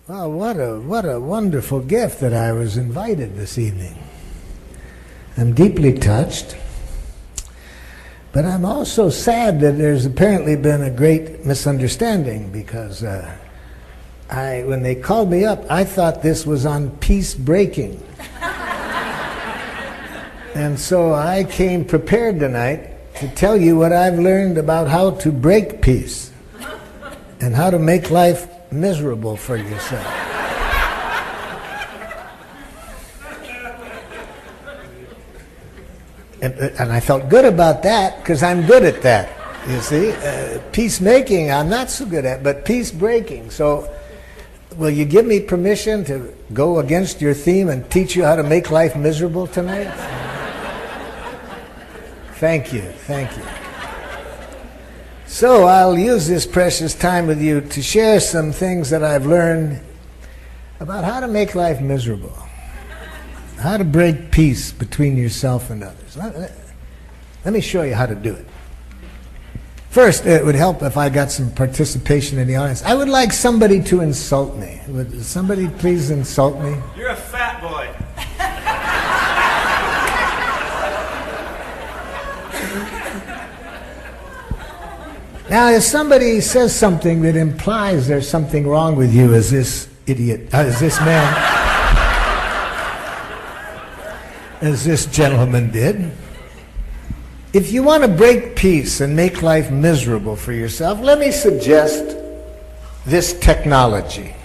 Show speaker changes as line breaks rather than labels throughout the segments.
Well, what a wonderful gift that I was invited this evening. I'm deeply touched, but I'm also sad that there's apparently been a great misunderstanding because when they called me up, I thought this was on peace breaking. And so I came prepared tonight to tell you what I've learned about how to break peace and how to make life miserable for yourself. And I felt good about that because I'm good at that, you see. Peacemaking I'm not so good at, but peace breaking. So will you give me permission to go against your theme and teach you how to make life miserable tonight? Thank you, thank you. So I'll use this precious time with you to share some things that I've learned about how to make life miserable, how to break peace between yourself and others. Let me show you how to do it. First, it would help if I got some participation in the audience. I would like somebody to insult me. Would somebody please insult me?
You're a fat boy.
Now, if somebody says something that implies there's something wrong with you, as this idiot, as this man, as this gentleman did, if you want to break peace and make life miserable for yourself, let me suggest this technology.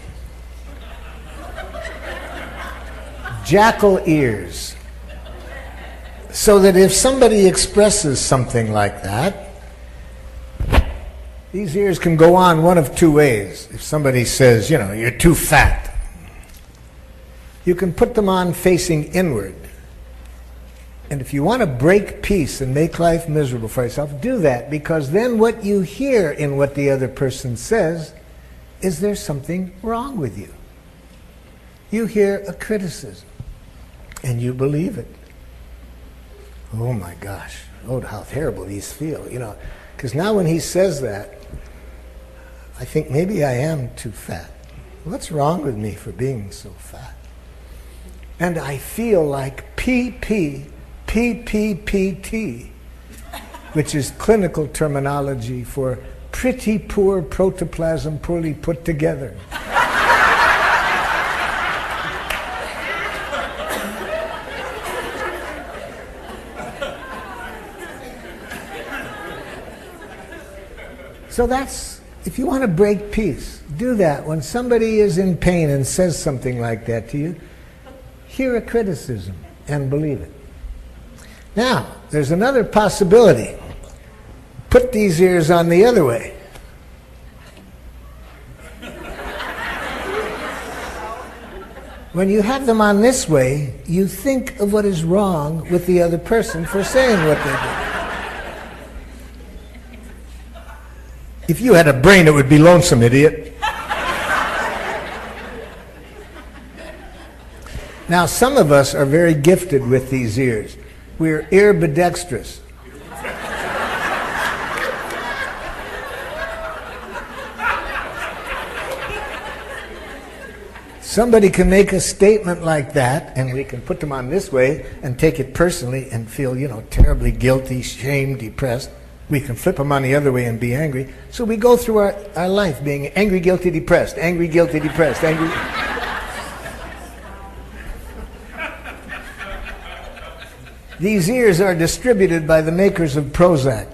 Jackal ears. So that if somebody expresses something like that, these ears can go on one of two ways. If somebody says, you know, you're too fat, you can put them on facing inward. And if you want to break peace and make life miserable for yourself, do that, because then what you hear in what the other person says is there's something wrong with you. You hear a criticism, and you believe it. Oh my gosh, oh how terrible these feel, you know. Because now when he says that, I think maybe I am too fat. What's wrong with me for being so fat? And I feel like PPPPT, which is clinical terminology for pretty poor protoplasm poorly put together. So that's, if you want to break peace, do that. When somebody is in pain and says something like that to you, hear a criticism and believe it. Now, there's another possibility. Put these ears on the other way. When you have them on this way, you think of what is wrong with the other person for saying what they did. If you had a brain, it would be lonesome, idiot. Now, some of us are very gifted with these ears. We're earbidextrous. Somebody can make a statement like that, and we can put them on this way and take it personally and feel, you know, terribly guilty, shamed, depressed. We can flip them on the other way and be angry. So we go through our life being angry, guilty, depressed, angry, guilty, depressed, angry. These ears are distributed by the makers of Prozac.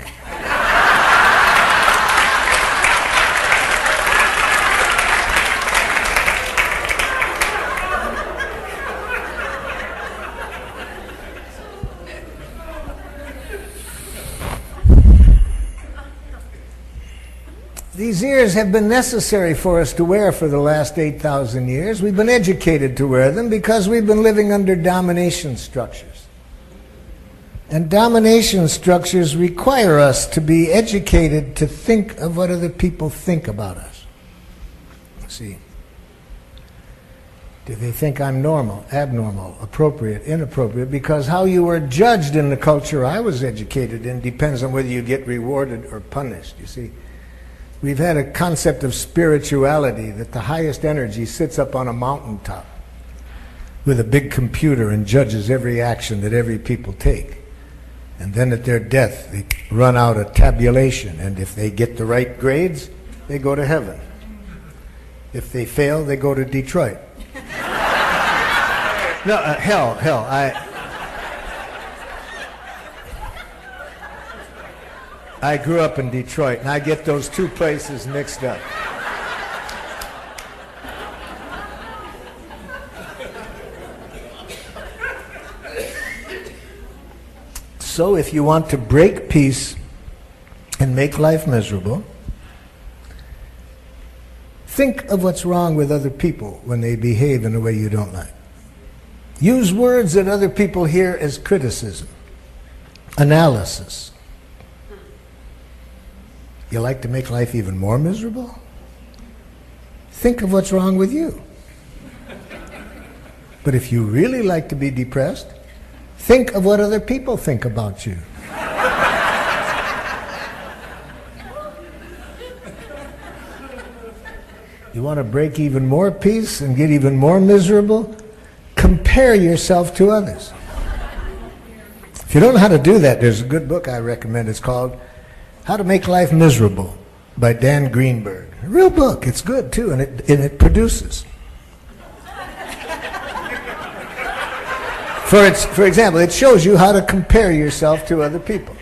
These ears have been necessary for us to wear for the last 8,000 years. We've been educated to wear them because we've been living under domination structures. And domination structures require us to be educated to think of what other people think about us. See, do they think I'm normal, abnormal, appropriate, inappropriate? Because how you were judged in the culture I was educated in depends on whether you get rewarded or punished, you see. We've had a concept of spirituality that the highest energy sits up on a mountaintop with a big computer and judges every action that every people take. And then at their death, they run out a tabulation, and if they get the right grades, they go to heaven. If they fail, they go to Detroit. No, hell, I grew up in Detroit, and I get those two places mixed up. So if you want to break peace and make life miserable, think of what's wrong with other people when they behave in a way you don't like. Use words that other people hear as criticism, analysis. You like to make life even more miserable? Think of what's wrong with you. But if you really like to be depressed, think of what other people think about you. You want to break even more peace and get even more miserable? Compare yourself to others. If you don't know how to do that, there's a good book I recommend. It's called How to Make Life Miserable by Dan Greenberg. A real book. It's good, too, and it produces. For example, it shows you how to compare yourself to other people.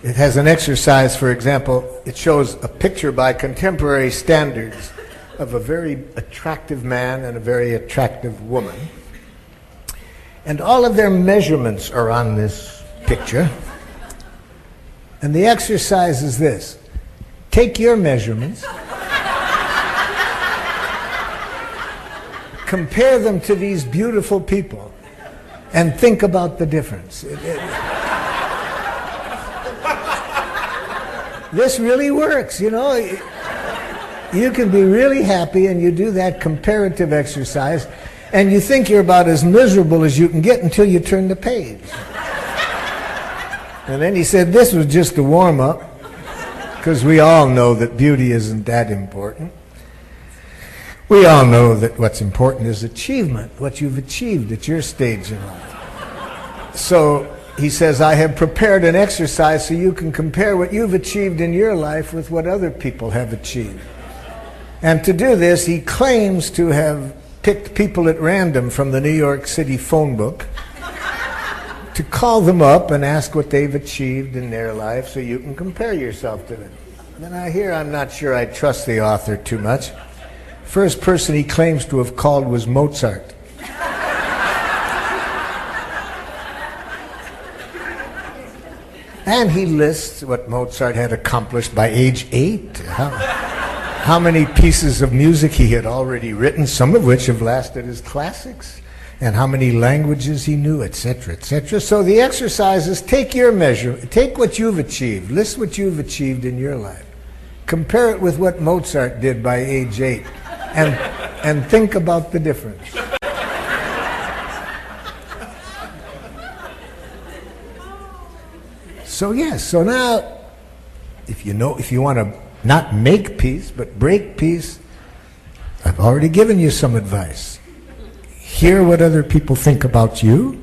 It has an exercise, for example, it shows a picture by contemporary standards of a very attractive man and a very attractive woman. And all of their measurements are on this picture. And the exercise is this. Take your measurements, compare them to these beautiful people, and think about the difference. This really works, you know. You can be really happy, and you do that comparative exercise, and you think you're about as miserable as you can get until you turn the page. And then he said this was just a warm-up, because we all know that beauty isn't that important. We all know that what's important is achievement, what you've achieved at your stage in life. So he says, I have prepared an exercise so you can compare what you've achieved in your life with what other people have achieved. And to do this, he claims to have picked people at random from the New York City phone book to call them up and ask what they've achieved in their life so you can compare yourself to them. And I'm not sure I trust the author too much. First person he claims to have called was Mozart. And he lists what Mozart had accomplished by age 8, how many pieces of music he had already written, some of which have lasted as classics, and how many languages he knew, etc., etc. So the exercise is take your measure, take what you've achieved, list what you've achieved in your life, compare it with what Mozart did by age 8, and think about the difference. So yes, so now, if you want to not make peace, but break peace, I've already given you some advice. Hear what other people think about you.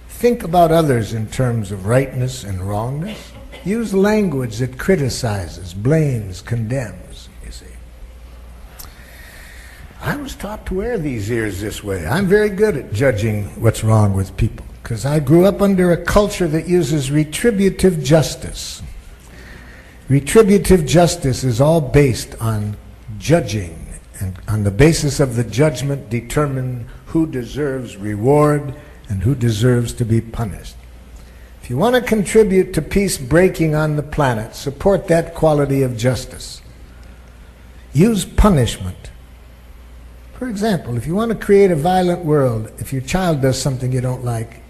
Think about others in terms of rightness and wrongness. Use language that criticizes, blames, condemns, you see. I was taught to wear these ears this way. I'm very good at judging what's wrong with people, because I grew up under a culture that uses retributive justice. Retributive justice is all based on judging, and on the basis of the judgment determine who deserves reward and who deserves to be punished. If you want to contribute to peace breaking on the planet, support that quality of justice. Use punishment. For example, if you want to create a violent world, if your child does something you don't like,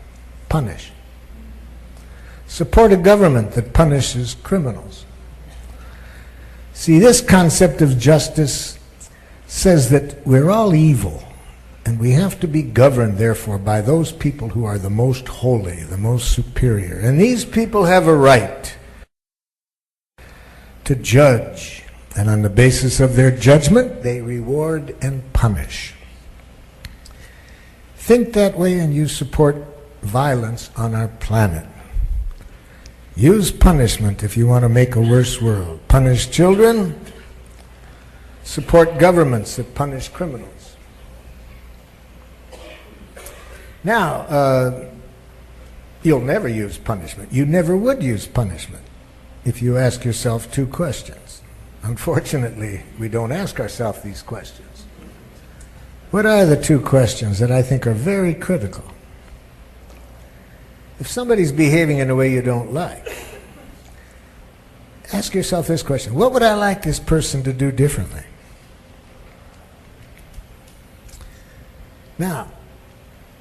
punish. Support a government that punishes criminals. See, this concept of justice says that we're all evil, and we have to be governed, therefore, by those people who are the most holy, the most superior. And these people have a right to judge, and on the basis of their judgment, they reward and punish. Think that way and you support violence on our planet. Use punishment if you want to make a worse world. Punish children, support governments that punish criminals. Now, you'll never use punishment. You never would use punishment if you ask yourself two questions. Unfortunately, we don't ask ourselves these questions. What are the two questions that I think are very critical? If somebody's behaving in a way you don't like, ask yourself this question: what would I like this person to do differently? Now,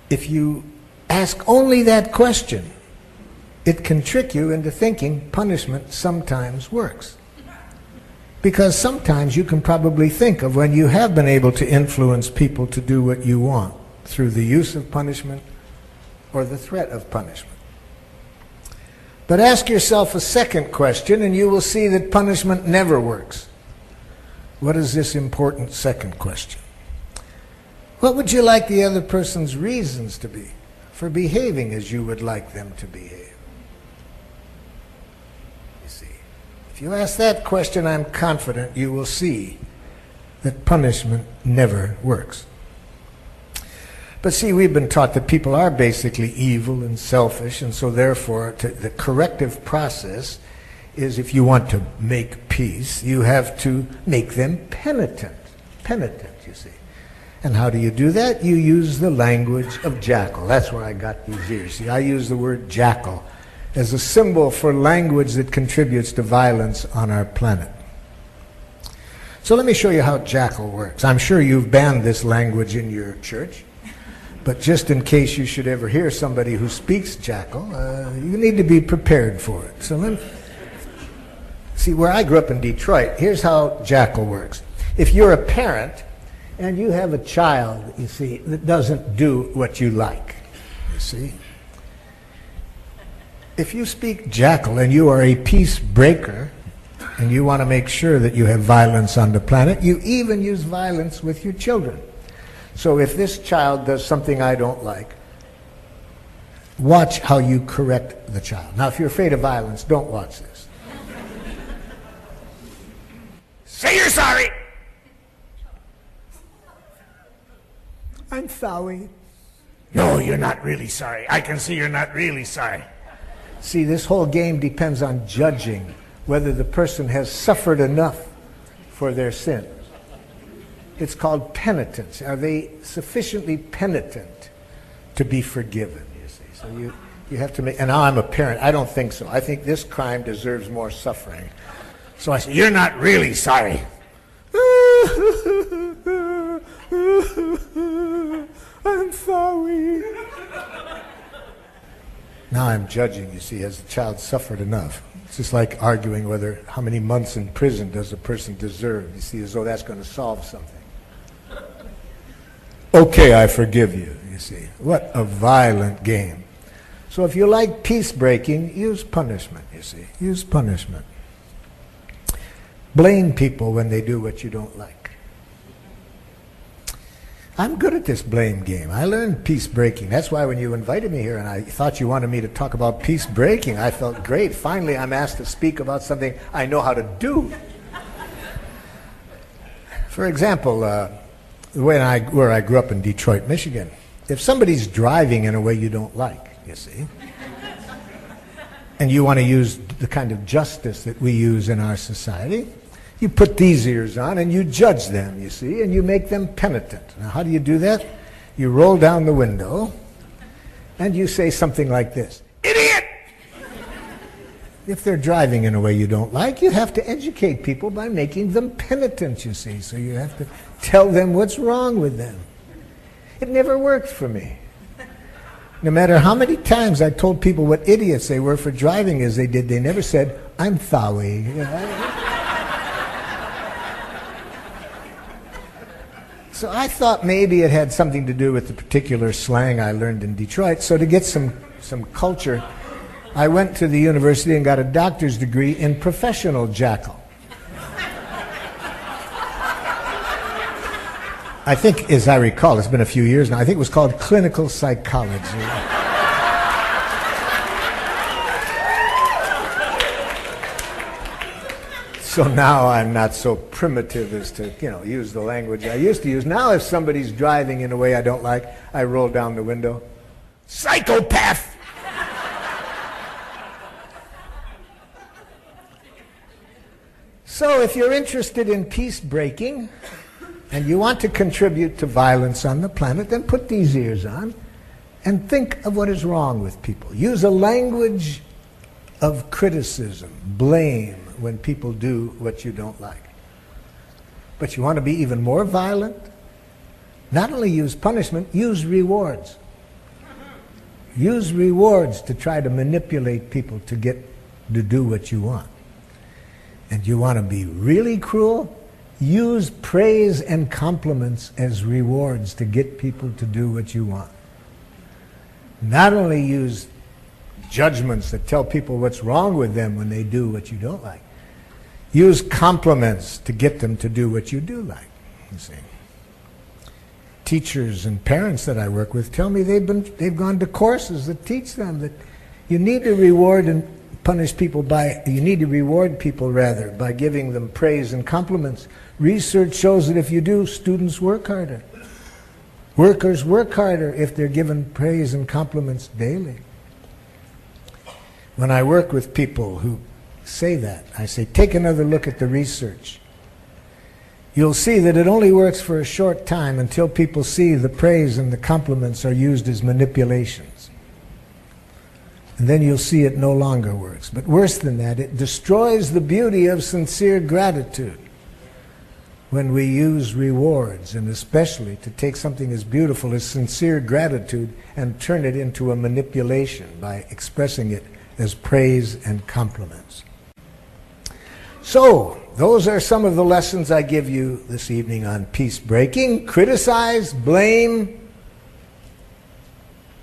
if you ask only that question, it can trick you into thinking punishment sometimes works. Because sometimes you can probably think of when you have been able to influence people to do what you want through the use of punishment or the threat of punishment. But ask yourself a second question and you will see that punishment never works. What is this important second question? What would you like the other person's reasons to be for behaving as you would like them to behave? You see, if you ask that question, I'm confident you will see that punishment never works. But see, we've been taught that people are basically evil and selfish, and so therefore the corrective process is, if you want to make peace, you have to make them penitent. Penitent, you see. And how do you do that? You use the language of jackal. That's where I got these ears. See, I use the word jackal as a symbol for language that contributes to violence on our planet. So let me show you how jackal works. I'm sure you've banned this language in your church. But just in case you should ever hear somebody who speaks jackal, you need to be prepared for it. So see, where I grew up in Detroit, here's how jackal works. If you're a parent and you have a child, you see, that doesn't do what you like, you see. If you speak jackal and you are a peace breaker and you want to make sure that you have violence on the planet, you even use violence with your children. So if this child does something I don't like, watch how you correct the child. Now, if you're afraid of violence, don't watch this. Say you're sorry. I'm sorry. No, you're not really sorry. I can see you're not really sorry. See, this whole game depends on judging whether the person has suffered enough for their sin. It's called penitence. Are they sufficiently penitent to be forgiven, you see? So you have to make, and now I'm a parent, I don't think so. I think this crime deserves more suffering. So I say, you're not really sorry. I'm sorry. Now I'm judging, you see, has the child suffered enough? It's just like arguing whether how many months in prison does a person deserve, you see, as though that's going to solve something. Okay, I forgive you, you see. What a violent game. So if you like peace breaking, use punishment, you see. Use punishment. Blame people when they do what you don't like. I'm good at this blame game. I learned peace breaking. That's why when you invited me here and I thought you wanted me to talk about peace breaking, I felt great. Finally, I'm asked to speak about something I know how to do. For example, where I grew up in Detroit, Michigan, if somebody's driving in a way you don't like, you see, and you want to use the kind of justice that we use in our society, you put these ears on and you judge them, you see, and you make them penitent. Now, how do you do that? You roll down the window and you say something like this: idiot! If they're driving in a way you don't like, you have to educate people by making them penitent, you see. So you have to tell them what's wrong with them. It never worked for me. No matter how many times I told people what idiots they were for driving as they did, they never said, I'm sorry. You know? So I thought maybe it had something to do with the particular slang I learned in Detroit. So to get some culture, I went to the university and got a doctor's degree in professional jackal. I think, as I recall, it's been a few years now, I think it was called clinical psychology. So now I'm not so primitive as to, use the language I used to use. Now if somebody's driving in a way I don't like, I roll down the window. Psychopath! So if you're interested in peace breaking and you want to contribute to violence on the planet, then put these ears on and think of what is wrong with people. Use a language of criticism, blame, when people do what you don't like. But you want to be even more violent? Not only use punishment, use rewards. Use rewards to try to manipulate people to do what you want. And you want to be really cruel? Use praise and compliments as rewards to get people to do what you want. Not only use judgments that tell people what's wrong with them when they do what you don't like. Use compliments to get them to do what you do like. You see. Teachers and parents that I work with tell me they've gone to courses that teach them that you need to reward and punish people you need to reward people rather by giving them praise and compliments. Research shows that if you do, students work harder. Workers work harder if they're given praise and compliments daily. When I work with people who say that, I say, take another look at the research. You'll see that it only works for a short time until people see the praise and the compliments are used as manipulations. And then you'll see it no longer works. But worse than that, it destroys the beauty of sincere gratitude when we use rewards, and especially to take something as beautiful as sincere gratitude and turn it into a manipulation by expressing it as praise and compliments. So, those are some of the lessons I give you this evening on peace breaking. Criticize, blame,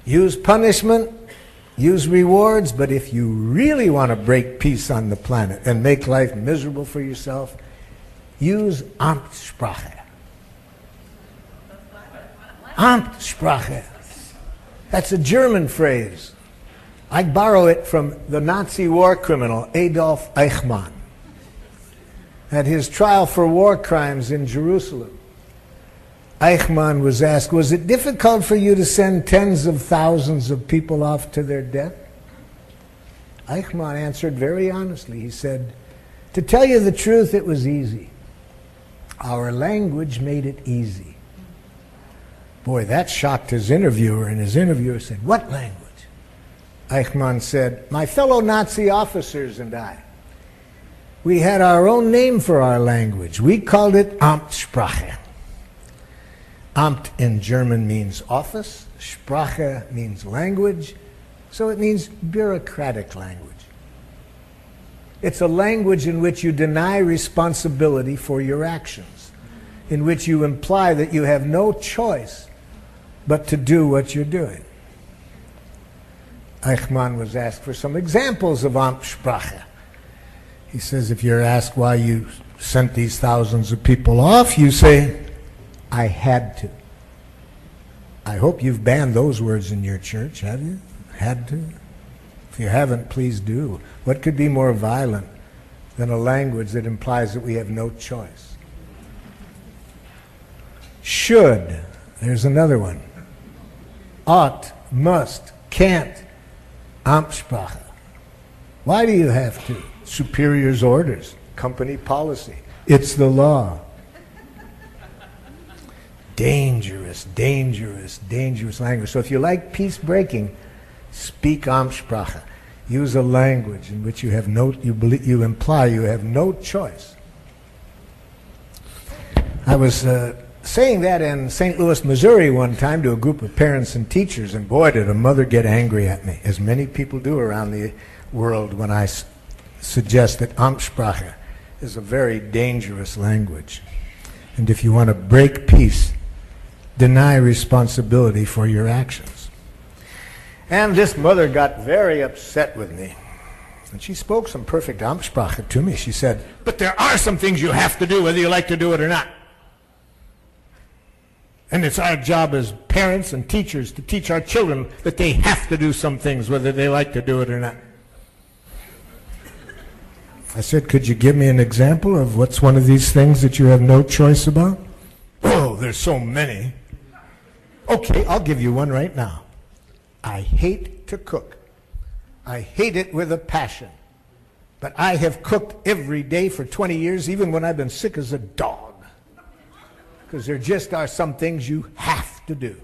use punishment, use rewards, but if you really want to break peace on the planet and make life miserable for yourself, use Amtssprache. Amtssprache. That's a German phrase. I borrow it from the Nazi war criminal Adolf Eichmann at his trial for war crimes in Jerusalem. Eichmann was asked, was it difficult for you to send tens of thousands of people off to their death? Eichmann answered very honestly. He said, to tell you the truth, it was easy. Our language made it easy. Boy, that shocked his interviewer, and his interviewer said, what language? Eichmann said, my fellow Nazi officers and I, we had our own name for our language. We called it Amtssprache. Amt in German means office. Sprache means language. So it means bureaucratic language. It's a language in which you deny responsibility for your actions, in which you imply that you have no choice but to do what you're doing. Eichmann was asked for some examples of Amtssprache. He says, if you're asked why you sent these thousands of people off, you say, I had to. I hope you've banned those words in your church, have you? Had to? If you haven't, please do. What could be more violent than a language that implies that we have no choice? Should. There's another one. Ought, must, can't. Amtssprache. Why do you have to? Superior's orders, company policy. It's the law. Dangerous, dangerous, dangerous language. So if you like peace breaking, speak Amtssprache. Use a language in which you have you imply you have no choice. I was saying that in St. Louis, Missouri one time to a group of parents and teachers, and boy, did a mother get angry at me, as many people do around the world when I suggest that Amtssprache is a very dangerous language. And if you want to break peace, deny responsibility for your actions. And this mother got very upset with me. And she spoke some perfect Amtssprache to me. She said, but there are some things you have to do whether you like to do it or not. And it's our job as parents and teachers to teach our children that they have to do some things, whether they like to do it or not. I said, could you give me an example of what's one of these things that you have no choice about? Oh, there's so many. Okay, I'll give you one right now. I hate to cook. I hate it with a passion. But I have cooked every day for 20 years, even when I've been sick as a dog. Because there just are some things you have to do.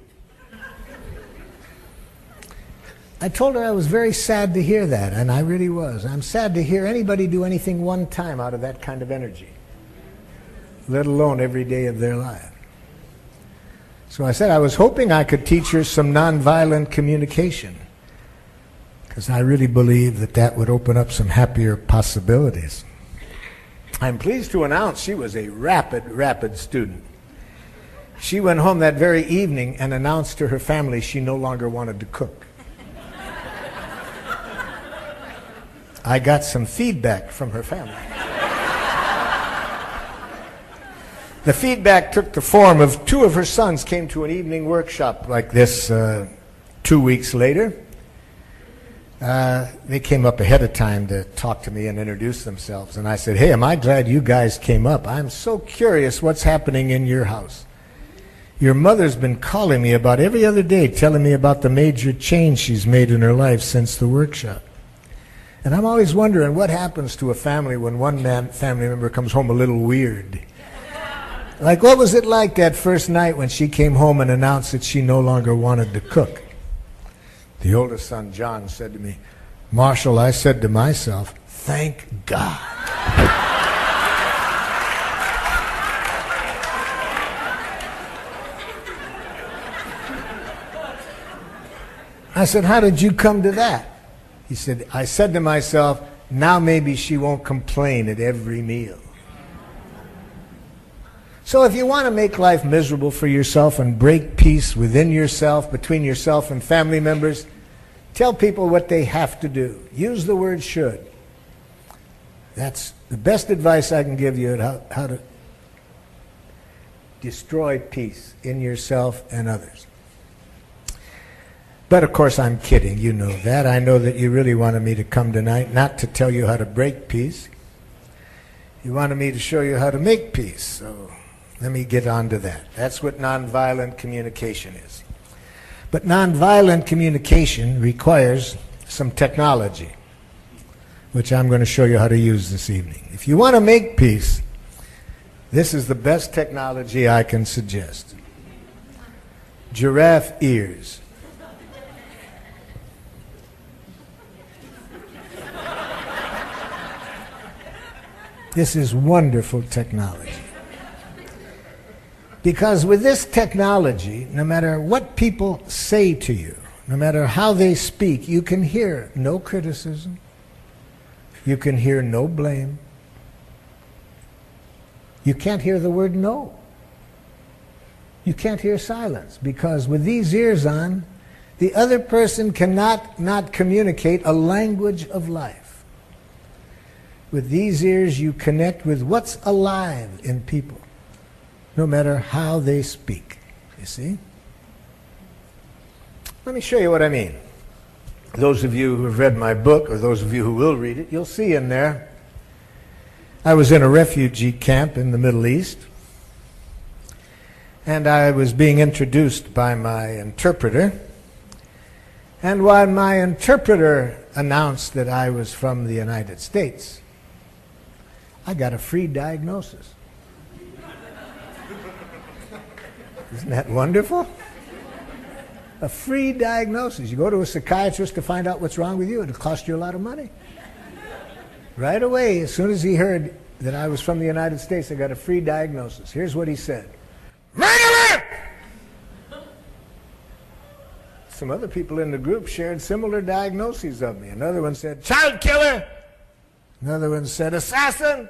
I told her I was very sad to hear that, and I really was. I'm sad to hear anybody do anything one time out of that kind of energy, let alone every day of their life. So I said I was hoping I could teach her some nonviolent communication, because I really believe that that would open up some happier possibilities. I'm pleased to announce she was a rapid student. She went home that very evening and announced to her family she no longer wanted to cook. I got some feedback from her family. The feedback took the form of two of her sons came to an evening workshop like this 2 weeks later. They came up ahead of time to talk to me and introduce themselves. And I said, hey, am I glad you guys came up. I'm so curious what's happening in your house. Your mother's been calling me about every other day, telling me about the major change she's made in her life since the workshop. And I'm always wondering what happens to a family when one family member comes home a little weird. Like, what was it like that first night when she came home and announced that she no longer wanted to cook? The oldest son, John, said to me, Marshall, I said to myself, thank God. I said, how did you come to that? He said, I said to myself, now maybe she won't complain at every meal. So if you want to make life miserable for yourself and break peace within yourself, between yourself and family members, tell people what they have to do. Use the word should. That's the best advice I can give you on how to destroy peace in yourself and others. But of course I'm kidding, you know that. I know that you really wanted me to come tonight, not to tell you how to break peace. You wanted me to show you how to make peace, so let me get on to that. That's what nonviolent communication is. But nonviolent communication requires some technology, which I'm going to show you how to use this evening. If you want to make peace, this is the best technology I can suggest. Giraffe ears. This is wonderful technology. Because with this technology, no matter what people say to you, no matter how they speak, you can hear no criticism. You can hear no blame. You can't hear the word no. You can't hear silence, because with these ears on, the other person cannot not communicate a language of life. With these ears, you connect with what's alive in people, no matter how they speak. You see? Let me show you what I mean. Those of you who have read my book, or those of you who will read it, you'll see in there, I was in a refugee camp in the Middle East, and I was being introduced by my interpreter. And while my interpreter announced that I was from the United States, I got a free diagnosis. Isn't that wonderful? A free diagnosis. You go to a psychiatrist to find out what's wrong with you, it'll cost you a lot of money. Right away, as soon as he heard that I was from the United States, I got a free diagnosis. Here's what he said. Murderer! Some other people in the group shared similar diagnoses of me. Another one said, child killer. Another one said, assassin.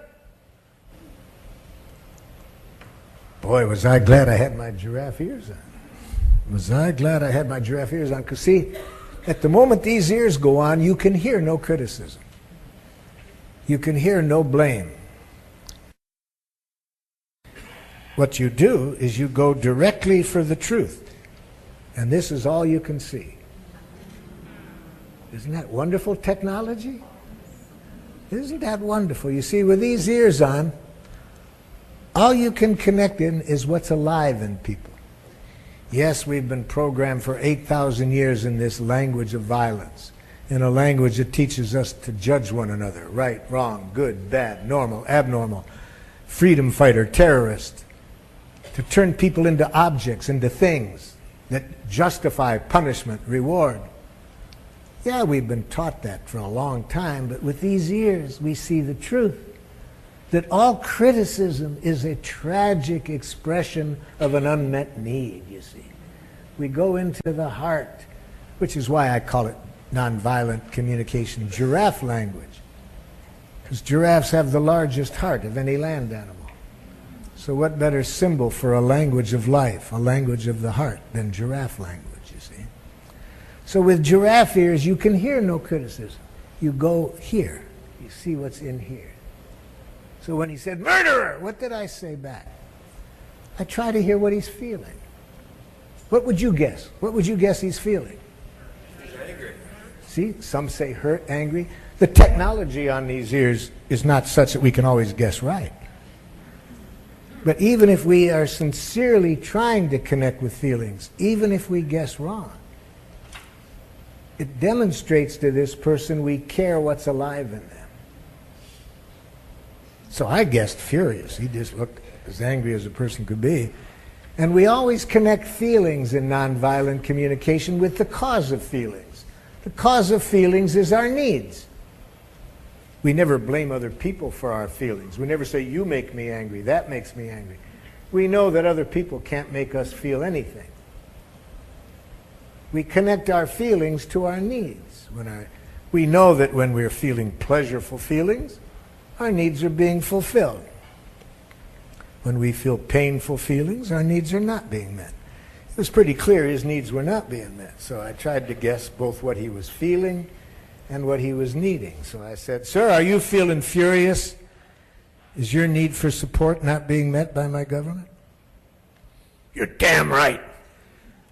Boy, was I glad I had my giraffe ears on. Was I glad I had my giraffe ears on? Because see, at the moment these ears go on, you can hear no criticism. You can hear no blame. what you do is you go directly for the truth. And this is all you can see. Isn't that wonderful technology? Isn't that wonderful? You see, with these ears on, all you can connect in is what's alive in people. Yes, we've been programmed for 8,000 years in this language of violence, in a language that teaches us to judge one another, right, wrong, good, bad, normal, abnormal, freedom fighter, terrorist, to turn people into objects, into things that justify punishment, reward. Yeah, we've been taught that for a long time, but with these ears we see the truth. That all criticism is a tragic expression of an unmet need, you see. We go into the heart, which is why I call it nonviolent communication, giraffe language. Because giraffes have the largest heart of any land animal. So what better symbol for a language of life, a language of the heart, than giraffe language, you see. So with giraffe ears, you can hear no criticism. You go here. You see what's in here. So when he said, "Murderer," what did I say back? I try to hear what he's feeling. What would you guess? What would you guess he's feeling?
He's angry.
See, some say hurt, angry. The technology on these ears is not such that we can always guess right. But even if we are sincerely trying to connect with feelings, even if we guess wrong, it demonstrates to this person we care what's alive in them. So I guessed furious. He just looked as angry as a person could be. And we always connect feelings in nonviolent communication with the cause of feelings. The cause of feelings is our needs. We never blame other people for our feelings. We never say, "You make me angry, that makes me angry." We know that other people can't make us feel anything. We connect our feelings to our needs. We know that when we're feeling pleasureful feelings, our needs are being fulfilled. When we feel painful feelings, our needs are not being met. It was pretty clear his needs were not being met, so I tried to guess both what he was feeling and what he was needing. So I said, "Sir, are you feeling furious? Is your need for support not being met by my government?" "You're damn right.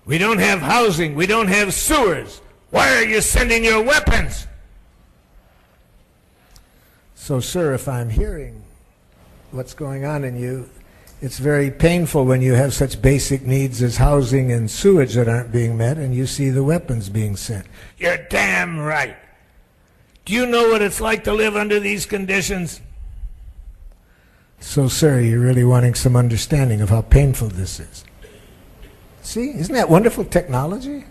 We don't have housing. We don't have sewers. Why are you sending your weapons?" So, sir, if I'm hearing what's going on in you, it's very painful when you have such basic needs as housing and sewage that aren't being met and you see the weapons being sent. "You're damn right. Do you know what it's like to live under these conditions?" So, sir, you're really wanting some understanding of how painful this is. See, isn't that wonderful technology?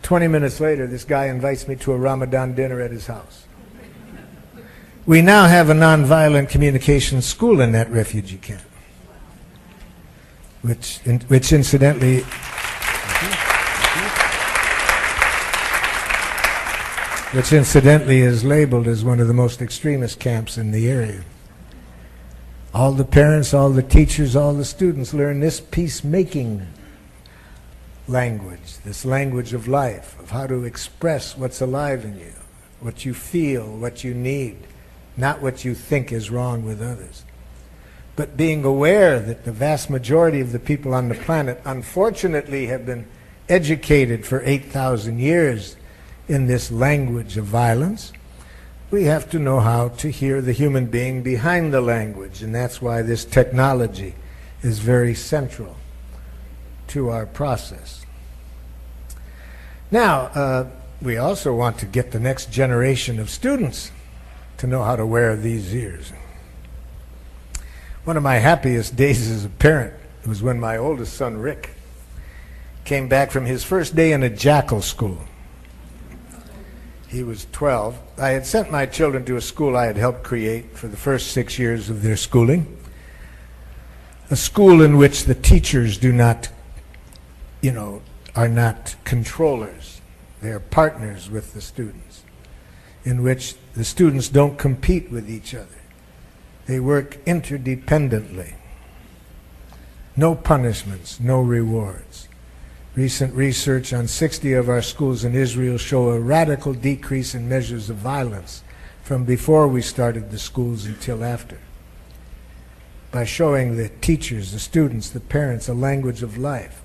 "20 minutes later, this guy invites me to a Ramadan dinner at his house. We now have a nonviolent communication school in that refugee camp, which incidentally is labeled as one of the most extremist camps in the area. All the parents, all the teachers, all the students learn this peacemaking language, this language of life, of how to express what's alive in you, what you feel, what you need, not what you think is wrong with others. But being aware that the vast majority of the people on the planet, unfortunately, have been educated for 8,000 years in this language of violence, we have to know how to hear the human being behind the language, and that's why this technology is very central to our process. Now, we also want to get the next generation of students to know how to wear these ears. One of my happiest days as a parent was when my oldest son, Rick, came back from his first day in a jackal school. He was 12. I had sent my children to a school I had helped create for the first 6 years of their schooling, a school in which the teachers do not are not controllers. They are partners with the students, in which the students don't compete with each other. They work interdependently. No punishments, no rewards. Recent research on 60 of our schools in Israel show a radical decrease in measures of violence from before we started the schools until after. By showing the teachers, the students, the parents a language of life,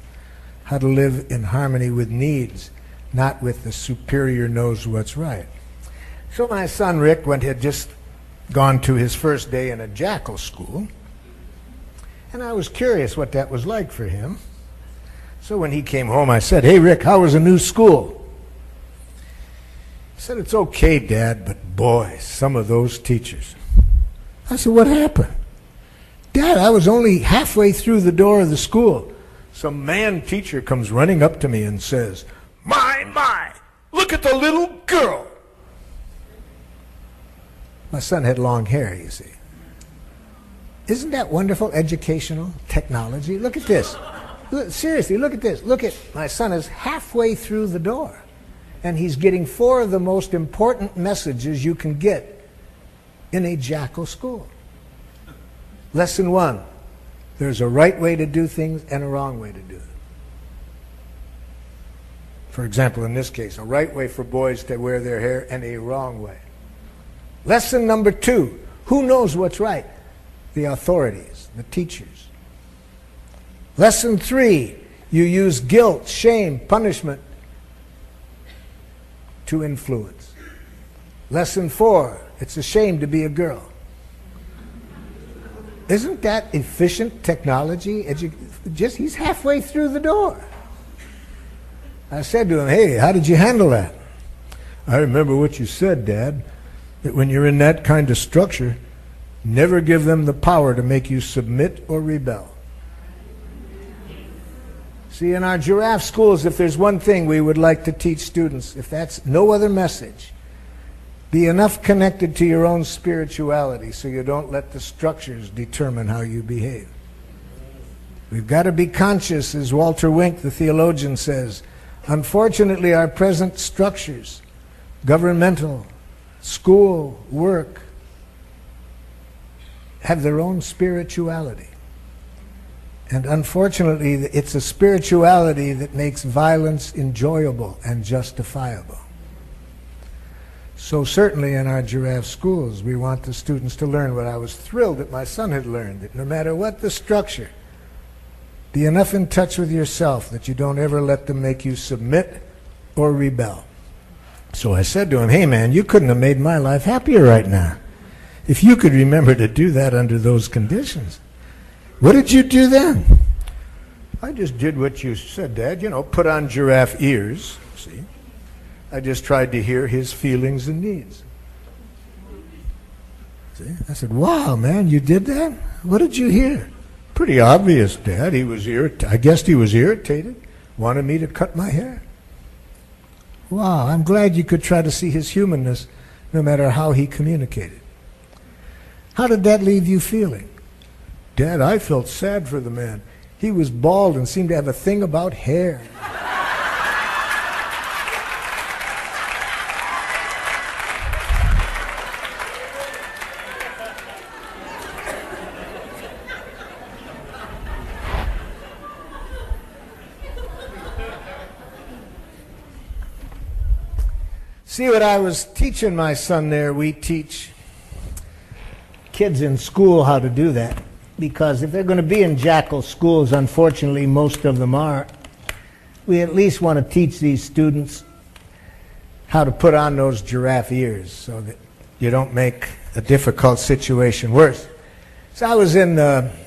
how to live in harmony with needs, not with the superior knows what's right. So my son Rick had just gone to his first day in a jackal school, and I was curious what that was like for him. So when he came home, I said, "Hey, Rick, how was the new school?" He said, "It's okay, Dad, but boy, some of those teachers." I said, "What happened?" "Dad, I was only halfway through the door of the school. Some man teacher comes running up to me and says, 'My, look at the little girl.'" My son had long hair, you see. Isn't that wonderful educational technology? Look at this. Look, seriously, look at this. Look at, my son is halfway through the door, and he's getting 4 of the most important messages you can get in a jackal school. Lesson 1, there's a right way to do things and a wrong way to do them. For example, in this case, a right way for boys to wear their hair and a wrong way. Lesson number 2, who knows what's right? The authorities, the teachers. Lesson 3, you use guilt, shame, punishment to influence. Lesson 4, it's a shame to be a girl. Isn't that efficient technology? He's halfway through the door. I said to him, "Hey, how did you handle that?" "I remember what you said, Dad, that when you're in that kind of structure, never give them the power to make you submit or rebel." See, in our giraffe schools, if there's one thing we would like to teach students, if that's no other message, be enough connected to your own spirituality so you don't let the structures determine how you behave. We've got to be conscious, as Walter Wink, the theologian, says. Unfortunately, our present structures, governmental, school, work, have their own spirituality. And unfortunately, it's a spirituality that makes violence enjoyable and justifiable. So certainly in our giraffe schools, we want the students to learn what I was thrilled that my son had learned, that no matter what the structure, be enough in touch with yourself that you don't ever let them make you submit or rebel. So I said to him, "Hey man, you couldn't have made my life happier right now if you could remember to do that under those conditions." "What did you do then?" "I just did what you said, Dad, put on giraffe ears, see. I just tried to hear his feelings and needs." See? I said, "Wow, man, you did that? What did you hear?" "Pretty obvious, Dad. I guessed he was irritated, wanted me to cut my hair." "Wow, I'm glad you could try to see his humanness no matter how he communicated." "How did that leave you feeling?" "Dad, I felt sad for the man. He was bald and seemed to have a thing about hair." See what I was teaching my son there? We teach kids in school how to do that. Because if they're going to be in jackal schools, unfortunately most of them are, we at least want to teach these students how to put on those giraffe ears so that you don't make a difficult situation worse. So I was in,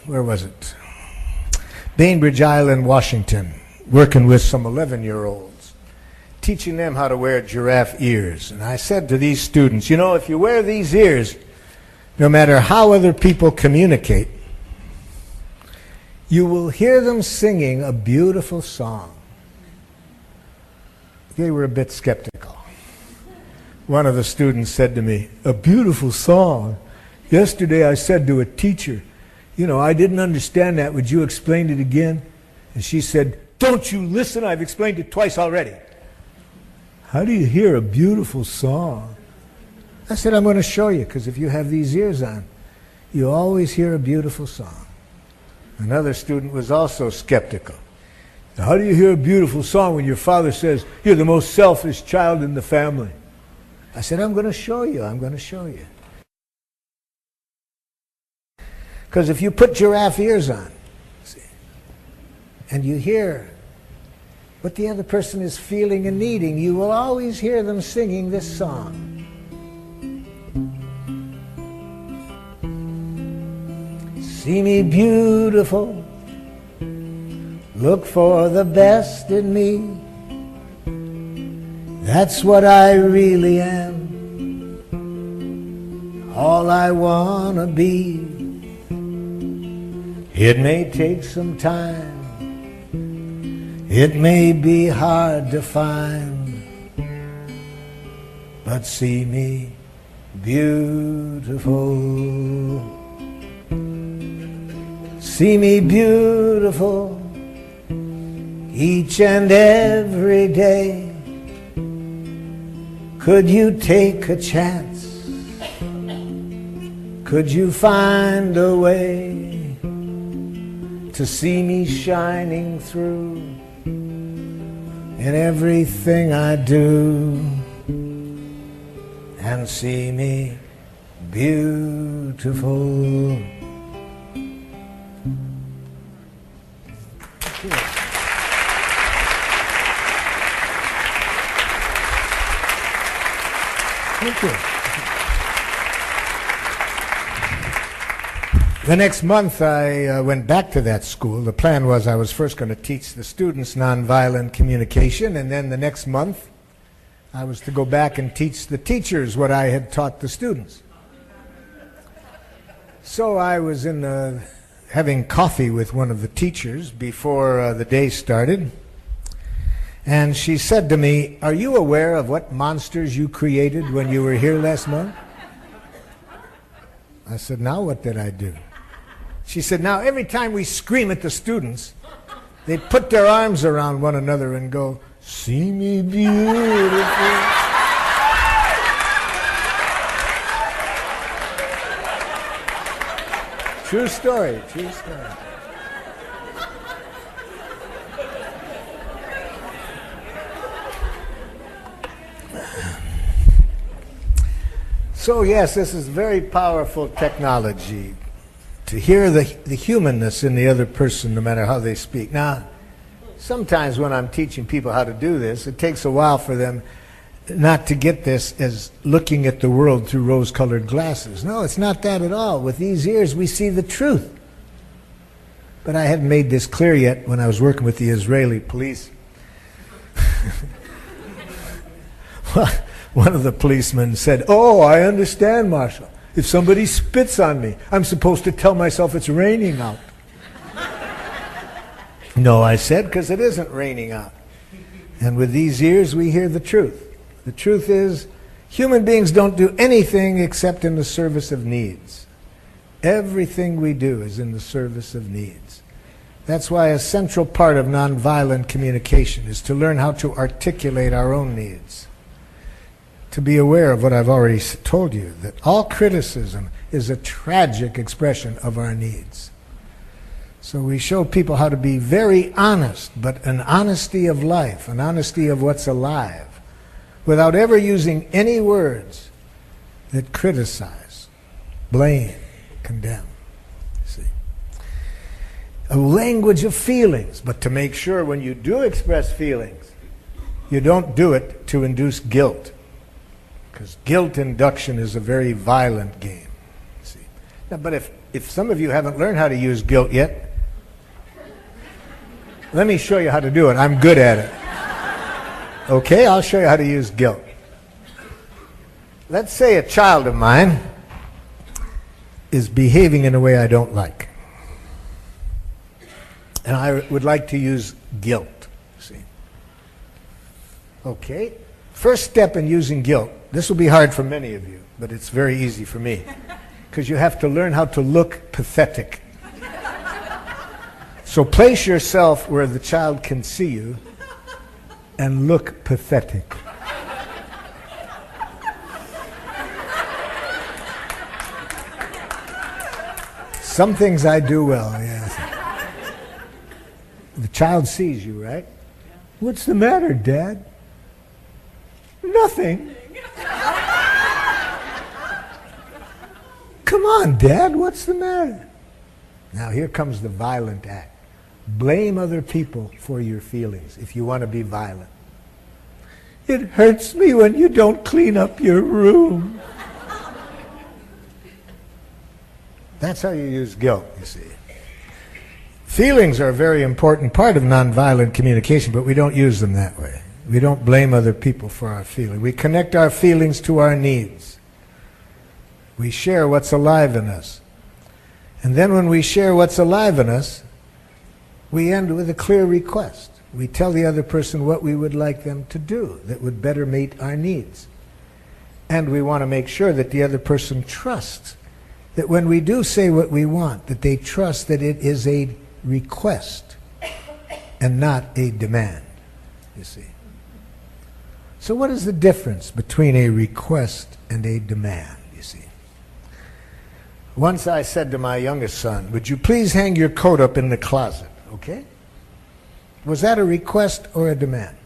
where was it? Bainbridge Island, Washington, working with some 11-year-olds, teaching them how to wear giraffe ears. And I said to these students, if you wear these ears, no matter how other people communicate, you will hear them singing a beautiful song. They were a bit skeptical. One of the students said to me, "A beautiful song? Yesterday I said to a teacher, I didn't understand that. Would you explain it again?" And she said, "Don't you listen? I've explained it twice already." "How do you hear a beautiful song?" I said, "I'm going to show you, because if you have these ears on, you always hear a beautiful song." Another student was also skeptical.
Now, how do you hear a beautiful song when your father says, you're the most selfish child in the family?
I said, I'm going to show you. I'm going to show you. Because if you put giraffe ears on, see, and you hear what the other person is feeling and needing, you will always hear them singing this song. See me beautiful, look for the best in me. That's what I really am, all I wanna be. It may take some time, it may be hard to find, but see me beautiful. See me beautiful each and every day. Could you take a chance? Could you find a way to see me shining through in everything I do and see me beautiful? Thank you. The next month I went back to that school. The plan was I was first going to teach the students nonviolent communication, and then the next month I was to go back and teach the teachers what I had taught the students. So I was having coffee with one of the teachers before the day started, and she said to me, "Are you aware of what monsters you created when you were here last month?" I said, "Now what did I do?" She said, "Now every time we scream at the students, they put their arms around one another and go, 'See me beautiful.'" True story, true story. So yes, this is very powerful technology, to hear the humanness in the other person no matter how they speak. Now, sometimes when I'm teaching people how to do this, it takes a while for them not to get this as looking at the world through rose-colored glasses. No, it's not that at all. With these ears, we see the truth. But I hadn't made this clear yet when I was working with the Israeli police. Well, one of the policemen said, "Oh, I understand, Marshal. If somebody spits on me, I'm supposed to tell myself it's raining out." "No," I said, "because it isn't raining out." And with these ears, we hear the truth. The truth is, human beings don't do anything except in the service of needs. Everything we do is in the service of needs. That's why a central part of nonviolent communication is to learn how to articulate our own needs. To be aware of what I've already told you, that all criticism is a tragic expression of our needs. So we show people how to be very honest, but an honesty of life, an honesty of what's alive, without ever using any words that criticize, blame, condemn. See? A language of feelings, but to make sure when you do express feelings, you don't do it to induce guilt. Because guilt induction is a very violent game. See? Now, but if some of you haven't learned how to use guilt yet, let me show you how to do it. I'm good at it. Okay, I'll show you how to use guilt. Let's say a child of mine is behaving in a way I don't like. And I would like to use guilt. See? Okay, first step in using guilt. This will be hard for many of you, but it's very easy for me. Because you have to learn how to look pathetic. So place yourself where the child can see you and look pathetic. Some things I do well, yes. The child sees you, right? What's the matter, Dad? Nothing. Come on, Dad, what's the matter? Now here comes the violent act. Blame other people for your feelings if you want to be violent. It hurts me when you don't clean up your room. That's how you use guilt, you see. Feelings are a very important part of nonviolent communication, but we don't use them that way. We don't blame other people for our feelings. We connect our feelings to our needs. We share what's alive in us. And then when we share what's alive in us, we end with a clear request. We tell the other person what we would like them to do that would better meet our needs. And we want to make sure that the other person trusts that when we do say what we want, that they trust that it is a request and not a demand, you see. So what is the difference between a request and a demand, you see? Once I said to my youngest son, would you please hang your coat up in the closet, okay? Was that a request or a demand?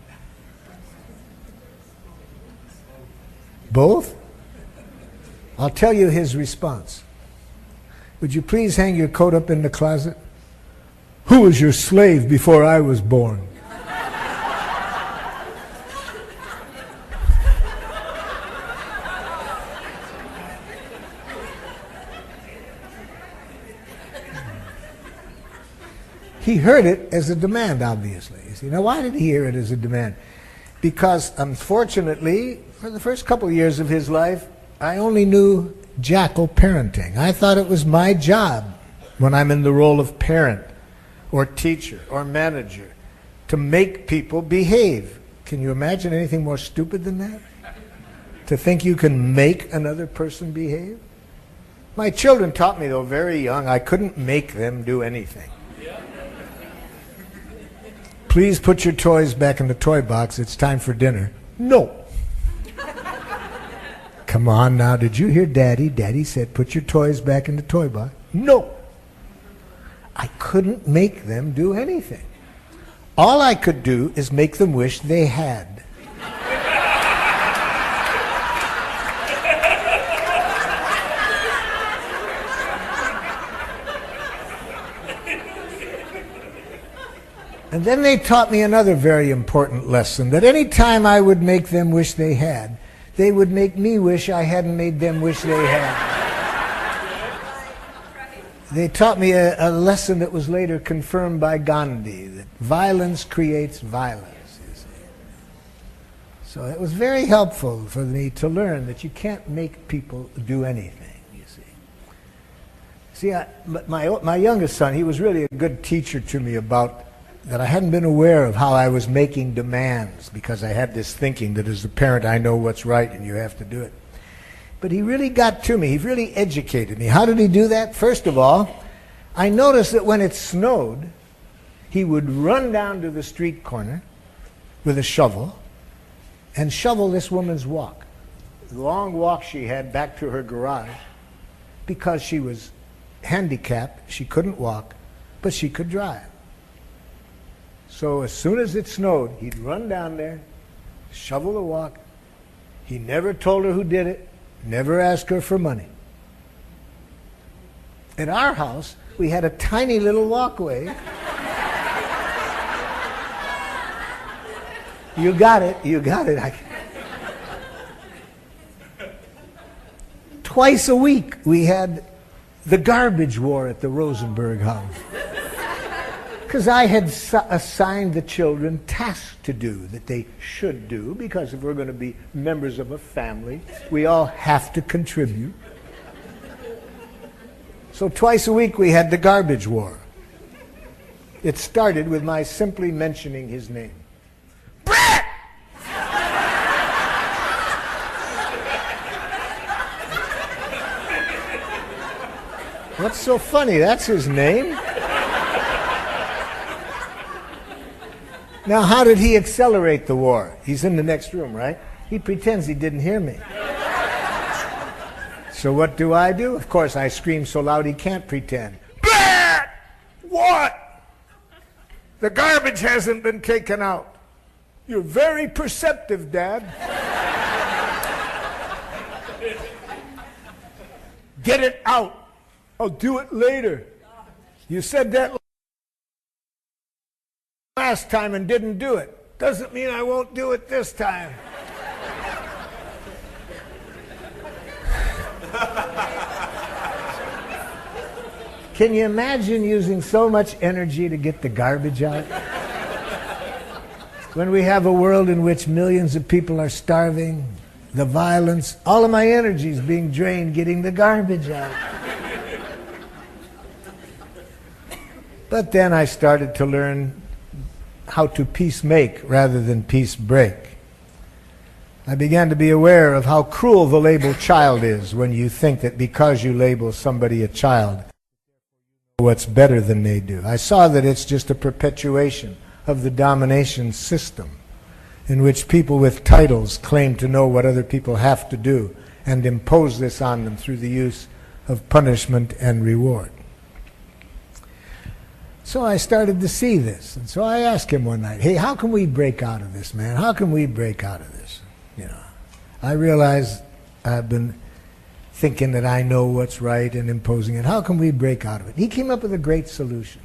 Both? I'll tell you his response. Would you please hang your coat up in the closet? Who was your slave before I was born? He heard it as a demand, obviously. You see, now, why did he hear it as a demand? Because, unfortunately, for the first couple of years of his life, I only knew jackal parenting. I thought it was my job, when I'm in the role of parent or teacher or manager, to make people behave. Can you imagine anything more stupid than that? To think you can make another person behave? My children taught me, though, very young, I couldn't make them do anything. Please put your toys back in the toy box. It's time for dinner. No. Come on now, did you hear Daddy? Daddy said, put your toys back in the toy box. No. I couldn't make them do anything. All I could do is make them wish they had. And then they taught me another very important lesson, that any time I would make them wish they had, they would make me wish I hadn't made them wish they had. They taught me a lesson that was later confirmed by Gandhi, that violence creates violence, you see. So it was very helpful for me to learn that you can't make people do anything, you see. But my youngest son, he was really a good teacher to me about that I hadn't been aware of how I was making demands, because I had this thinking that as a parent I know what's right and you have to do it. But he really got to me. He really educated me. How did he do that? First of all, I noticed that when it snowed, he would run down to the street corner with a shovel and shovel this woman's walk. The long walk she had back to her garage, because she was handicapped. She couldn't walk, but she could drive. So as soon as it snowed, he'd run down there, shovel the walk. He never told her who did it, never asked her for money. At our house, we had a tiny little walkway. You got it, you got it. Twice a week, we had the garbage war at the Rosenberg house. Because I had assigned the children tasks to do that they should do, because if we're going to be members of a family, we all have to contribute. So twice a week we had the garbage war. It started with my simply mentioning his name. Brett! What's so funny? That's his name. Now, how did he accelerate the war? He's in the next room, right? He pretends he didn't hear me. So what do? Of course, I scream so loud he can't pretend. Brett! What? The garbage hasn't been taken out.
You're very perceptive, Dad.
Get it out.
I'll do it later.
You said that last time and didn't do it. Doesn't mean I won't do it this time. Can you imagine using so much energy to get the garbage out? When we have a world in which millions of people are starving, the violence, all of my energy is being drained getting the garbage out. But then I started to learn how to peace-make rather than peace-break. I began to be aware of how cruel the label child is when you think that because you label somebody a child, what's better than they do. I saw that it's just a perpetuation of the domination system in which people with titles claim to know what other people have to do and impose this on them through the use of punishment and reward. So I started to see this, and so I asked him one night, hey, how can we break out of this, man? How can we break out of this? You know, I realized I've been thinking that I know what's right and imposing it. How can we break out of it? He came up with a great solution.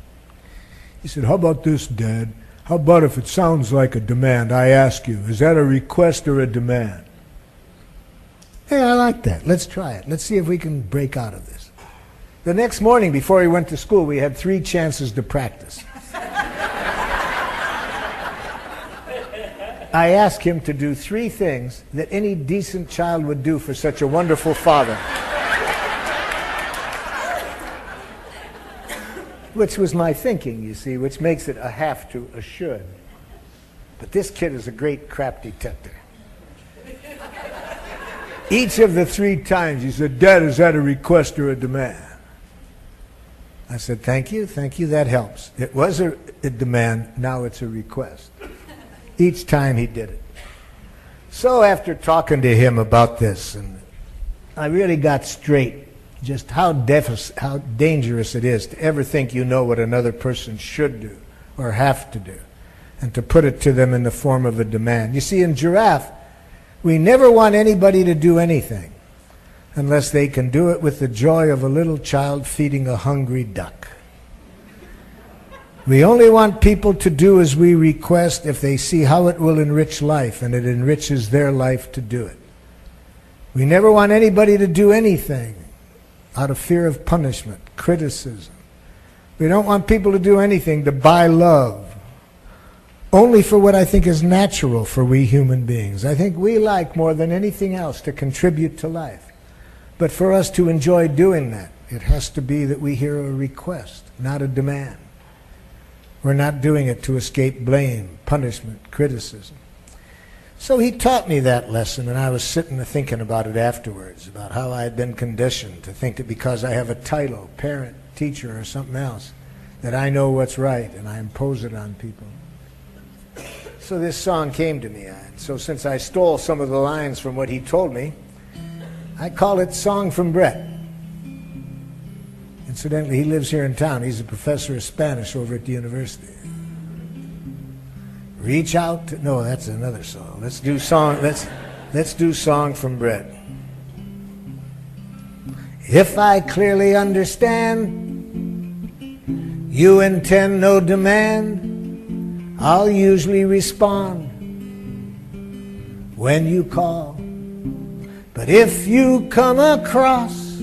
He said, how about this, Dad? How about if it sounds like a demand? I ask you, is that a request or a demand?
Hey, I like that. Let's try it. Let's see if we can break out of this. The next morning, before he went to school, we had 3 chances to practice. I asked him to do 3 things that any decent child would do for such a wonderful father. Which was my thinking, you see, which makes it a have to, a should. But this kid is a great crap detector.
Each of the 3 times he said, Dad, is that a request or a demand?
I said, thank you, that helps. It was a demand, now it's a request. Each time he did it. So after talking to him about this, and I really got straight just how dangerous it is to ever think you know what another person should do or have to do, and to put it to them in the form of a demand. You see, in Giraffe, we never want anybody to do anything unless they can do it with the joy of a little child feeding a hungry duck. We only want people to do as we request if they see how it will enrich life, and it enriches their life to do it. We never want anybody to do anything out of fear of punishment, criticism. We don't want people to do anything to buy love, only for what I think is natural for we human beings. I think we like more than anything else to contribute to life. But for us to enjoy doing that, it has to be that we hear a request, not a demand. We're not doing it to escape blame, punishment, criticism. So he taught me that lesson, and I was sitting and thinking about it afterwards, about how I had been conditioned to think that because I have a title, parent, teacher, or something else, that I know what's right, and I impose it on people. So this song came to me, and so since I stole some of the lines from what he told me, I call it Song from Brett. Incidentally, he lives here in town. He's a professor of Spanish over at the university. Reach out to, no, that's another song. Let's do Song from Brett. If I clearly understand you intend no demand, I'll usually respond when you call. But if you come across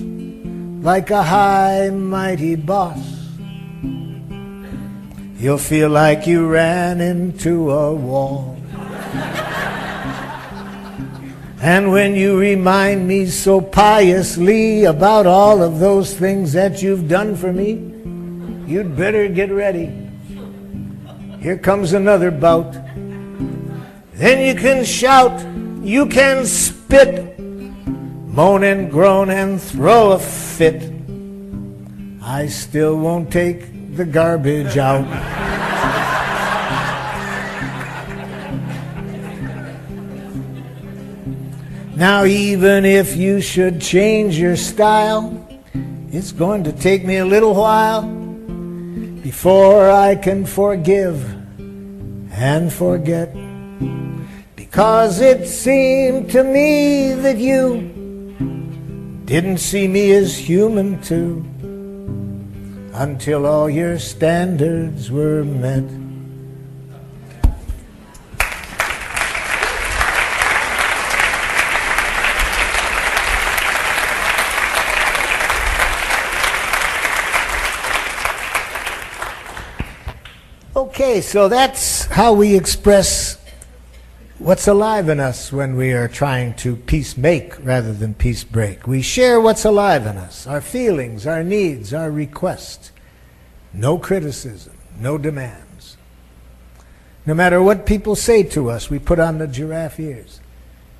like a high, mighty boss, you'll feel like you ran into a wall. And when you remind me so piously about all of those things that you've done for me, you'd better get ready. Here comes another bout. Then you can shout, you can spit, moan and groan and throw a fit. I still won't take the garbage out. Now even if you should change your style, it's going to take me a little while before I can forgive and forget. Because it seemed to me that you didn't see me as human too, until all your standards were met. Okay, so that's how we express what's alive in us when we are trying to peace make rather than peace break. We share what's alive in us, our feelings, our needs, our requests. No criticism, no demands. No matter what people say to us, we put on the giraffe ears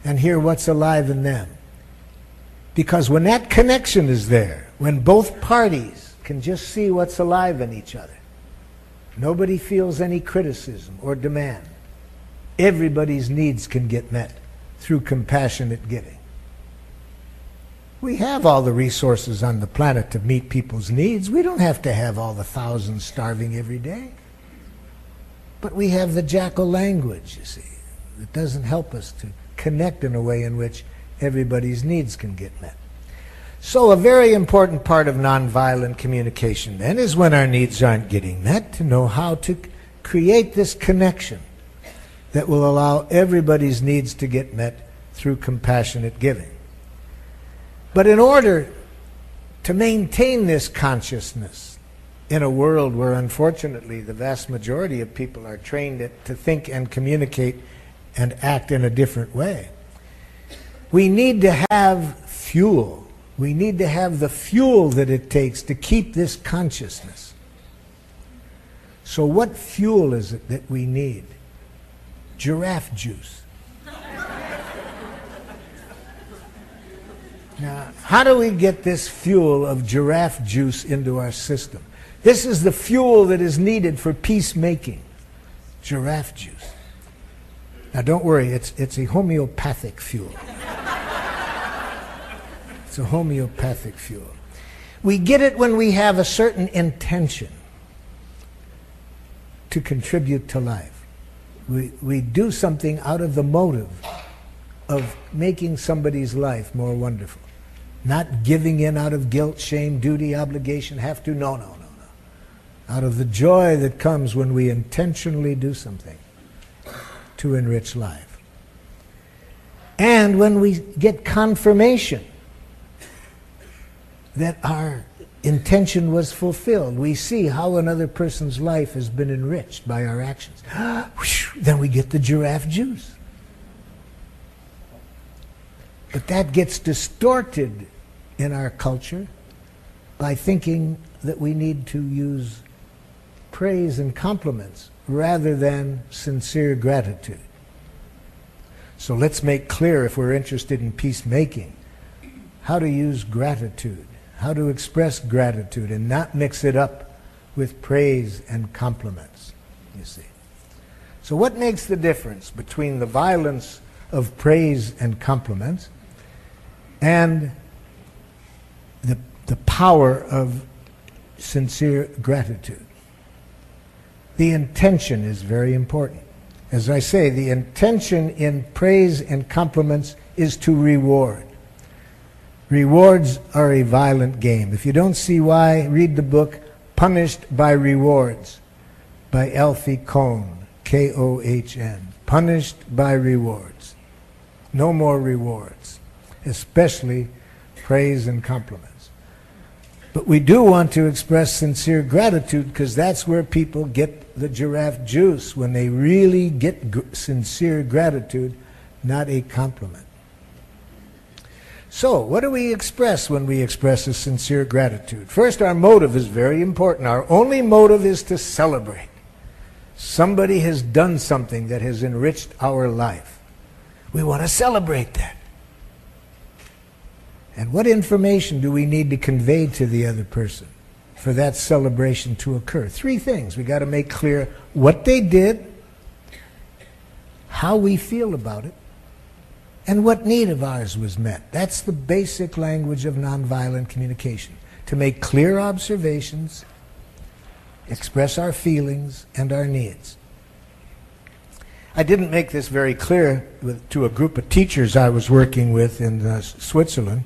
and hear what's alive in them. Because when that connection is there, when both parties can just see what's alive in each other, nobody feels any criticism or demand. Everybody's needs can get met through compassionate giving. We have all the resources on the planet to meet people's needs. We don't have to have all the thousands starving every day. But we have the jackal language, you see, that doesn't help us to connect in a way in which everybody's needs can get met. So a very important part of nonviolent communication then is when our needs aren't getting met, to know how to create this connection that will allow everybody's needs to get met through compassionate giving. But in order to maintain this consciousness in a world where unfortunately the vast majority of people are trained to think and communicate and act in a different way, we need to have fuel. We need to have the fuel that it takes to keep this consciousness. So what fuel is it that we need? Giraffe juice. Now, how do we get this fuel of giraffe juice into our system? This is the fuel that is needed for peacemaking. Giraffe juice. Now don't worry, it's a homeopathic fuel. It's a homeopathic fuel. We get it when we have a certain intention to contribute to life. We do something out of the motive of making somebody's life more wonderful. Not giving in out of guilt, shame, duty, obligation, have to. No. Out of the joy that comes when we intentionally do something to enrich life. And when we get confirmation that our intention was fulfilled, we see how another person's life has been enriched by our actions. Then we get the giraffe juice. But that gets distorted in our culture by thinking that we need to use praise and compliments rather than sincere gratitude. So let's make clear, if we're interested in peacemaking, how to use gratitude, how to express gratitude and not mix it up with praise and compliments, you see. So what makes the difference between the violence of praise and compliments and the power of sincere gratitude? The intention is very important. As I say, the intention in praise and compliments is to reward. Rewards are a violent game. If you don't see why, read the book Punished by Rewards by Alfie Kohn, K-O-H-N. Punished by Rewards. No more rewards, especially praise and compliments. But we do want to express sincere gratitude because that's where people get the giraffe juice, when they really get sincere gratitude, not a compliment. So, what do we express when we express a sincere gratitude? First, our motive is very important. Our only motive is to celebrate. Somebody has done something that has enriched our life. We want to celebrate that. And what information do we need to convey to the other person for that celebration to occur? 3 things. We got to make clear what they did, how we feel about it, and what need of ours was met. That's the basic language of nonviolent communication. To make clear observations express our feelings and our needs. I didn't make this very clear to a group of teachers I was working with in Switzerland,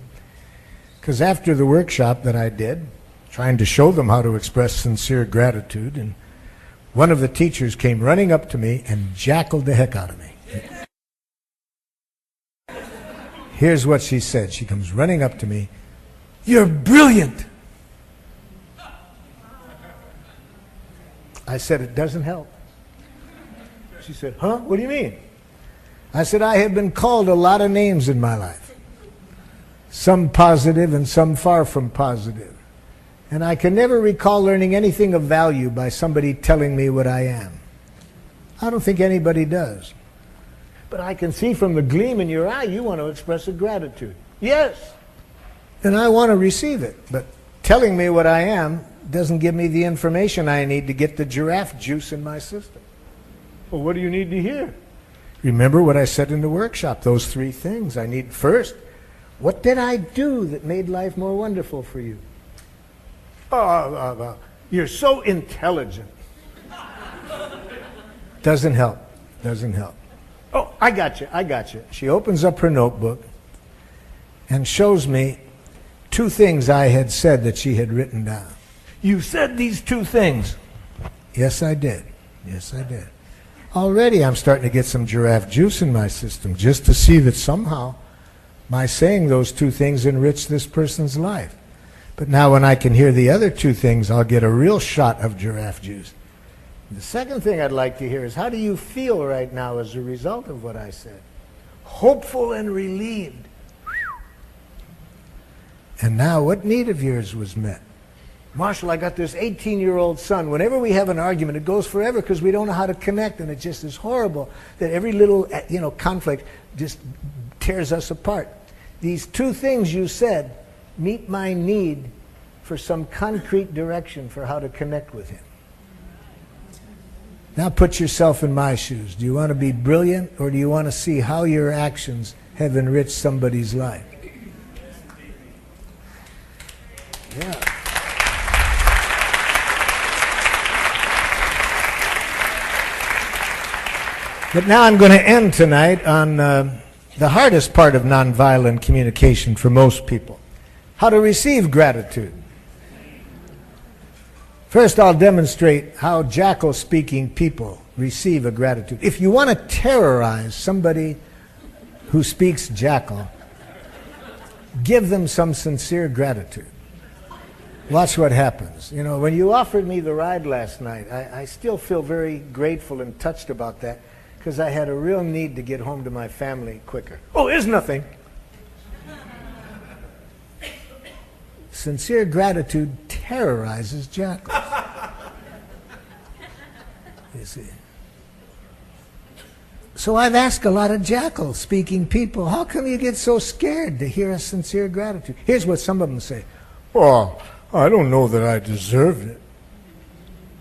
because after the workshop that I did, trying to show them how to express sincere gratitude, and one of the teachers came running up to me and jackled the heck out of me. Here's what she said. She comes running up to me, "You're brilliant." I said, "It doesn't help." She said, "Huh? What do you mean?" I said, "I have been called a lot of names in my life. Some positive and some far from positive. And I can never recall learning anything of value by somebody telling me what I am. I don't think anybody does. But I can see from the gleam in your eye you want to express a gratitude." "Yes." "And I want to receive it. But telling me what I am doesn't give me the information I need to get the giraffe juice in my system." "Well, what do you need to hear?" "Remember what I said in the workshop, those 3 things. I need first, what did I do that made life more wonderful for you?" You're so intelligent." Doesn't help. Doesn't help. "Oh, I got you. She opens up her notebook and shows me 2 things I had said that she had written down. "You said these 2 things." "Yes, I did. Yes, I did." Already I'm starting to get some giraffe juice in my system just to see that somehow my saying those 2 things enriched this person's life. But now when I can hear the other 2 things, I'll get a real shot of giraffe juice. The second thing I'd like to hear is, how do you feel right now as a result of what I said? "Hopeful and relieved." "And now what need of yours was met?" "Marshall, I got this 18-year-old son. Whenever we have an argument, it goes forever because we don't know how to connect, and it just is horrible that every little conflict just tears us apart. These 2 things you said meet my need for some concrete direction for how to connect with him. Now put yourself in my shoes. Do you want to be brilliant, or do you want to see how your actions have enriched somebody's life?" Yeah. But now I'm going to end tonight on the hardest part of nonviolent communication for most people: how to receive gratitude. First, I'll demonstrate how jackal-speaking people receive a gratitude. If you want to terrorize somebody who speaks jackal, give them some sincere gratitude. Watch what happens. You know, when you offered me the ride last night, I still feel very grateful and touched about that, because I had a real need to get home to my family quicker. "Oh, it's nothing." Sincere gratitude terrorizes jackals. You see. So I've asked a lot of jackal-speaking people, how come you get so scared to hear a sincere gratitude? Here's what some of them say. "Oh, I don't know that I deserved it."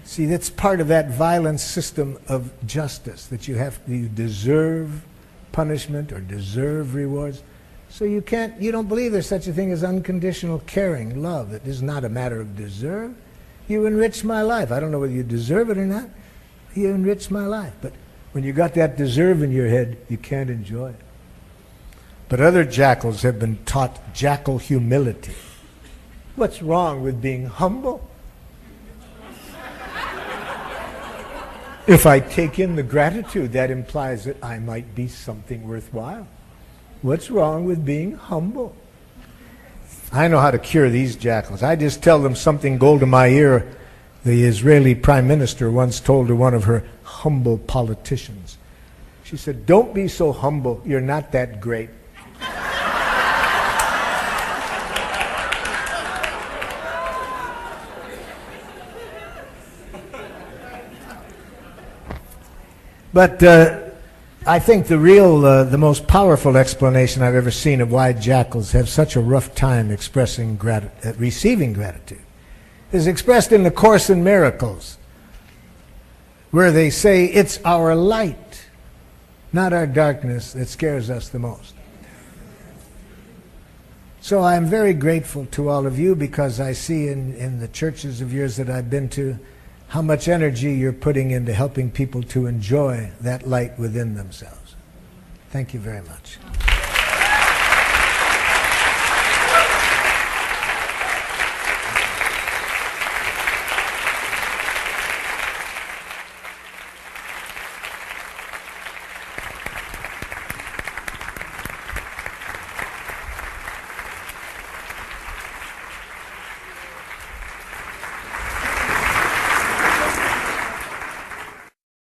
See, that's part of that violent system of justice, that you deserve punishment or deserve rewards. So you don't believe there's such a thing as unconditional caring, love. It is not a matter of deserve. You enrich my life. I don't know whether you deserve it or not. You enrich my life. But when you got that deserve in your head, you can't enjoy it. But other jackals have been taught jackal humility. What's wrong with being humble? If I take in the gratitude, that implies that I might be something worthwhile. What's wrong with being humble? I know how to cure these jackals. I just tell them something gold to my ear the Israeli prime minister once told to one of her humble politicians. She said, "Don't be so humble. You're not that great." But I think the most powerful explanation I've ever seen of why jackals have such a rough time receiving gratitude is expressed in the Course in Miracles, where they say it's our light, not our darkness, that scares us the most. So I'm very grateful to all of you, because I see in the churches of yours that I've been to how much energy you're putting into helping people to enjoy that light within themselves. Thank you very much.